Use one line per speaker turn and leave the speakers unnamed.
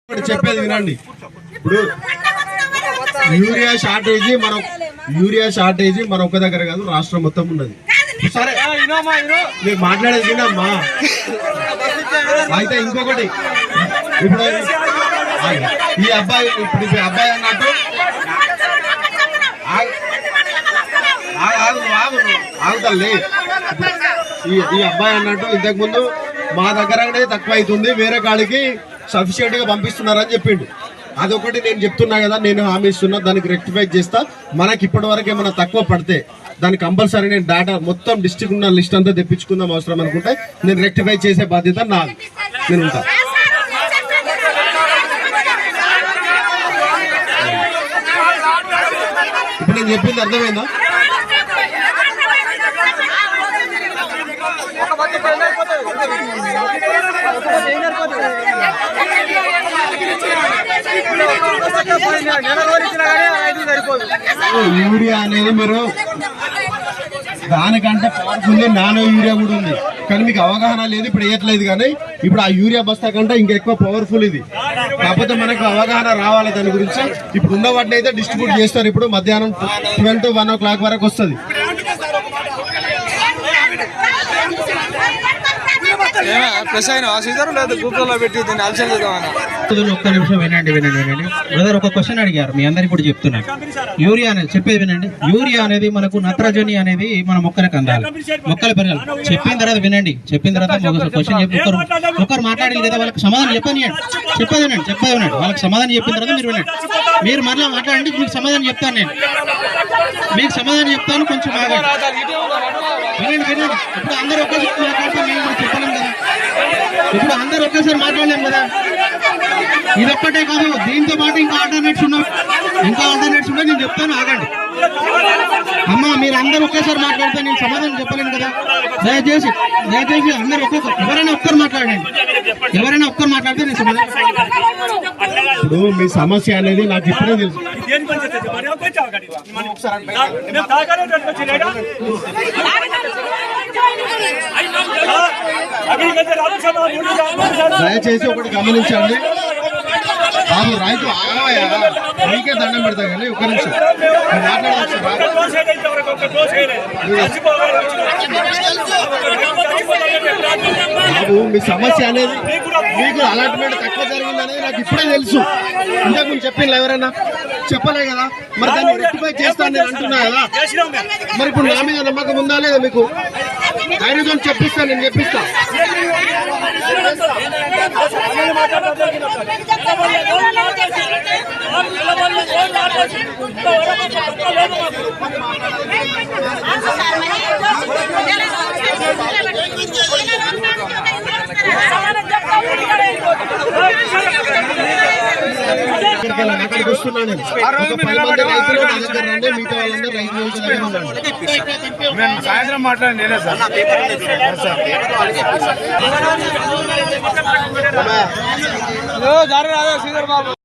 చెప్పేది వినండి. ఇప్పుడు యూరియా షార్టేజీ మన ఒక్క దగ్గర కాదు, రాష్ట్రం మొత్తం ఉన్నది. సరే మీరు మాట్లాడేది వినమ్మా. అయితే ఇంకొకటి, ఇప్పుడు ఈ అబ్బాయి అన్నట్టు ఆగుతలే. ఈ అబ్బాయి అన్నట్టు ఇంతకు ముందు మా దగ్గరనే తక్కువ అవుతుంది, వేరే కాడికి సఫిషియెంట్ గా పంపిస్తున్నారని చెప్పిండు. అదొకటి నేను చెప్తున్నా కదా, నేను హామీ ఇస్తున్నా, దానికి రెక్టిఫై చేస్తా. మనకి ఇప్పటి వరకు ఏమైనా తక్కువ పడితే దానికి కంపల్సరీ నేను డేటా మొత్తం డిస్ట్రిక్ట్ ఉన్న లిస్ట్ అంతా తెప్పించుకుందాం అవసరం అనుకుంటే నేను రెక్టిఫై చేసే బాధ్యత నాది. నేను ఉంటా. ఇప్పుడు నేను చెప్పింది అర్థమైందా? యూరియా అనేది మీరు దానికంటే పవర్ఫుల్ నానో యూరియా కూడా ఉంది, కానీ మీకు అవగాహన లేదు, ఇప్పుడు వేయట్లేదు. కానీ ఇప్పుడు ఆ యూరియా బస్తా కంటే ఇంకెక్కువ పవర్ఫుల్ ఇది. కాకపోతే మనకు అవగాహన రావాలి దాని గురించి. ఇప్పుడు ఉన్న వాటిని అయితే డిస్ట్రిబ్యూట్ చేస్తారు. ఇప్పుడు మధ్యాహ్నం 12 to 1 o'clock వరకు వస్తుంది.
ఒక్క నిమిషం వినండి. బ్రదర్ ఒక క్వశ్చన్ అడిగారు, మీ అందరికి కూడా చెప్తున్నాను. యూరియా అనేది చెప్పేది వినండి. యూరియా అనేది మనకు నత్రజని అనేది మన మొక్కలకు అందాలి, మొక్కల పెరగాలి. చెప్పిన తర్వాత వినండి. చెప్పిన తర్వాత క్వశ్చన్ చెప్పి ఒకరు మాట్లాడాలి కదా, వాళ్ళకి సమాధానం చెప్పేది వినండి. వాళ్ళకి సమాధానం చెప్పిన తర్వాత మీరు వినండి. మీరు మరలా మాట్లాడండి, మీకు సమాధానం చెప్తాను. నేను మీకు సమాధానం చెప్తాను, కొంచెం బాగా వినండి. ఇప్పుడు అందరూ ఒకేసారి మాట్లాడితే మేము కూడా చెప్పలేం కదా. ఇప్పుడు అందరూ ఒకేసారి మాట్లాడలేం కదా. ఇదొక్కటే కాదు, దీంతో పాటు ఇంకా ఆల్టర్నేట్స్ ఉన్నాయి. నేను చెప్తాను, ఆగండి అమ్మా. మీరు అందరూ ఒకేసారి మాట్లాడితే నేను సమాధానం చెప్పలేను కదా. దయచేసి అందరూ ఒకేసారి ఎవరైనా ఒక్కరు మాట్లాడితే నేను సమాధానం.
ఇప్పుడు మీ సమస్య అనేది నాకు ఇప్పుడే తెలుసు. దయచేసి ఒకటి గమనించండి బాబు, రైతు ఆగవయ్యా, నీకే దండం పెడతా కానీ ఒక్క నిమిషం మాట్లాడవచ్చు. బాబు మీ సమస్య అనేది మీకు అలాట్మెంట్ తక్కువ జరిగిందనేది నాకు ఇప్పుడే తెలుసు. ఇంతకు ముందు చెప్పింది ఎవరైనా చెప్పలే కదా, మరి దాన్ని రెక్టిఫై చేస్తాను నేను అంటున్నా కదా. మరి ఇప్పుడు నా మీద నమ్మకం ఉందా లేదా మీకు? ధైర్యం చెప్పిస్తాను, నేను చెప్పిస్తా. అక్కడికి వస్తున్నాను. ఒక 10 మంది రైతులు నా దగ్గర రండి, మిగతా వాళ్ళందరూ రైతు దగ్గర ఉండండి.
సాయంత్రం మాట్లాడండి. నేనే సార్